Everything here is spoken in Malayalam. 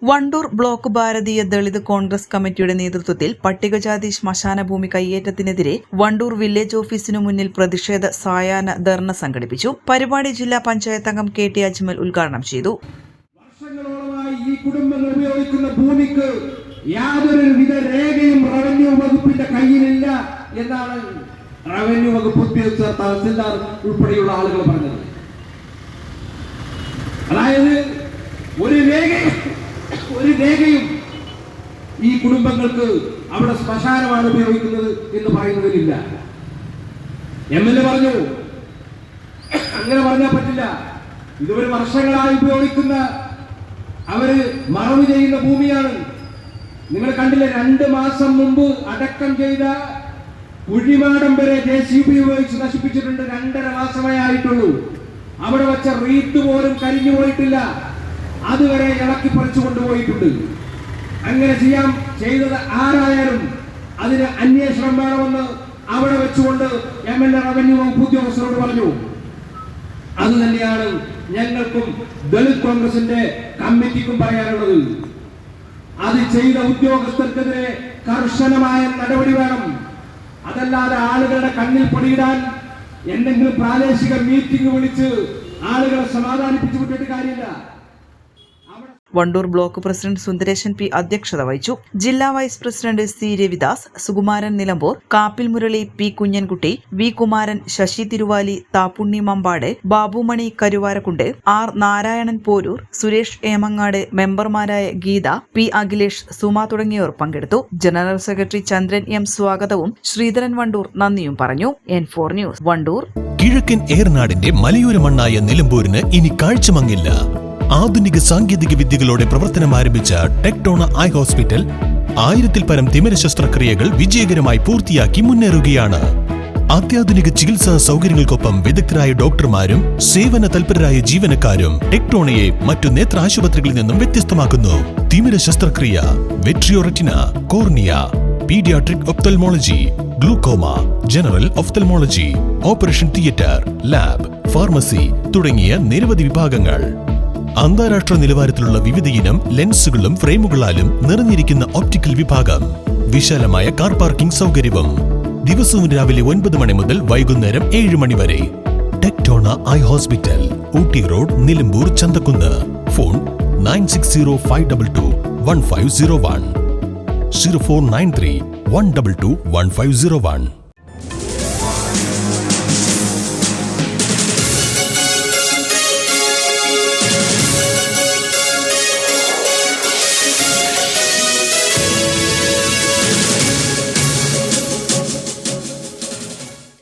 വണ്ടൂർ ബ്ലോക്ക് ഭാരതീയ ദളിത് കോൺഗ്രസ് കമ്മിറ്റിയുടെ നേതൃത്വത്തിൽ പട്ടികജാതി ശ്മശാന ഭൂമി കയ്യേറ്റത്തിനെതിരെ വണ്ടൂർ വില്ലേജ് ഓഫീസിനു മുന്നിൽ പ്രതിഷേധ സായാഹ്ന ധർണ സംഘടിപ്പിച്ചു. പരിപാടി ജില്ലാ പഞ്ചായത്ത് അംഗം KT അജ്മൽ ഉദ്ഘാടനം ചെയ്തു. വർഷങ്ങളോളമായി ഈ കുടുംബങ്ങൾ ഉപയോഗിക്കുന്ന ഭൂമിക്ക് യാതൊരുവിധ രേഖയും റവന്യൂ വകുപ്പിന്റെ കയ്യിലില്ല എന്നാണ് റവന്യൂ വകുപ്പ് ഉദ്യോഗസ്ഥർ, തഹസിൽദാർ ഉൾപ്പെടെയുള്ള ആളുകൾ പറഞ്ഞത്. അതായത് ഒരു രേഖയും ഈ കുടുംബങ്ങൾക്ക് അവിടെ ശ്മശാനമാണ് ഉപയോഗിക്കുന്നത് എന്ന് പറയുന്നതിലില്ല. MLA പറഞ്ഞു അങ്ങനെ പറഞ്ഞാൽ പറ്റില്ല. ഇതുവരെ വർഷങ്ങളായി ഉപയോഗിക്കുന്ന അവര് മറവ് ചെയ്യുന്ന ഭൂമിയാണ്. നിങ്ങൾ കണ്ടില്ല, 2 മാസം മുമ്പ് അടക്കം ചെയ്ത കുഴിമാടം വരെ JCB ഉപയോഗിച്ച് നശിപ്പിച്ചിട്ടുണ്ട്. 2.5 മാസമേ ആയിട്ടുള്ളൂ. അവിടെ വെച്ച റീത്ത് പോലും കരിഞ്ഞു പോയിട്ടില്ല. അതുവരെ ഇളക്കി പറിച്ചു കൊണ്ടുപോയിട്ടുണ്ട്. അങ്ങനെ ചെയ്തത് ആരായാലും അതിന് അന്വേഷണം വേണമെന്ന് അവിടെ വെച്ചുകൊണ്ട് MLA റവന്യൂ വകുപ്പ് ഉദ്യോഗസ്ഥരോട് പറഞ്ഞു. അത് തന്നെയാണ് ഞങ്ങൾക്കും ദളിത് കോൺഗ്രസിന്റെ കമ്മിറ്റിക്കും പറയാനുള്ളത്. അത് ചെയ്ത ഉദ്യോഗസ്ഥർക്കെതിരെ കർശനമായ നടപടി വേണം. അതല്ലാതെ ആളുകളുടെ കണ്ണിൽ പൊടിയിടാൻ എന്തെങ്കിലും പ്രാദേശിക മീറ്റിംഗ് വിളിച്ച് ആളുകളെ സമാധാനിപ്പിച്ചു വിട്ടിട്ട് കാര്യമില്ല. Wandoor block president Sundaresan P അധ്യക്ഷത വഹിച്ചു. ജില്ലാ vice president C Ravidas, Sukumaran Nilambur, Kappil Murali, P Kunjankutty, V Kumaran, Sasi Thiruvali, Thappunni Mampad, Babumani Karuvarakundu, R Narayanan Poroor, Suresh Emangad, മെമ്പർമാരായ ഗീത, P അഖിലേഷ്, സുമ തുടങ്ങിയവർ പങ്കെടുത്തു. ജനറൽ സെക്രട്ടറി ചന്ദ്രൻ M സ്വാഗതവും ശ്രീധരൻ വണ്ടൂർ നന്ദിയും പറഞ്ഞു. N4 news Wandoor. കിഴക്കൻ ഏറനാടിന്റെ മലയോര മണ്ണായ നിലമ്പൂരിന് ഇനി കാഴ്ചമങ്ങില്ല. ആധുനിക സാങ്കേതിക വിദ്യകളോടെ പ്രവർത്തനം ആരംഭിച്ച ടെക്ടോണ ഐ ഹോസ്പിറ്റൽ 1000-ൽ പരം തിമിര ശസ്ത്രക്രിയകൾ വിജയകരമായി പൂർത്തിയാക്കി മുന്നേറുകയാണ്. അത്യാധുനിക ചികിത്സാ സൗകര്യങ്ങൾക്കൊപ്പം വിദഗ്ധരായ ഡോക്ടർമാരും സേവന തൽപരരായ ജീവനക്കാരും ടെക്ടോണയെ മറ്റു നേത്ര ആശുപത്രികളിൽ നിന്നും വ്യത്യസ്തമാക്കുന്നു. തിമിര ശസ്ത്രക്രിയ, vitreoretina, cornea, paediatric ophthalmology, glaucoma, general ophthalmology, operation theatre, lab, pharmacy തുടങ്ങിയ നിരവധി വിഭാഗങ്ങൾ. അന്താരാഷ്ട്ര നിലവാരത്തിലുള്ള വിവിധയിനം ലെൻസുകളും ഫ്രെയിമുകളാലും നിറഞ്ഞിരിക്കുന്ന ഒപ്റ്റിക്കൽ വിഭാഗം, വിശാലമായ കാർ പാർക്കിംഗ് സൗകര്യവും. ദിവസവും രാവിലെ 9 മണി മുതൽ വൈകുന്നേരം 7 മണി വരെ. Tectona eye hospital, Ooty road, Nilambur, Chanthakunnu. Phone 9605221501, 0493 122 1501.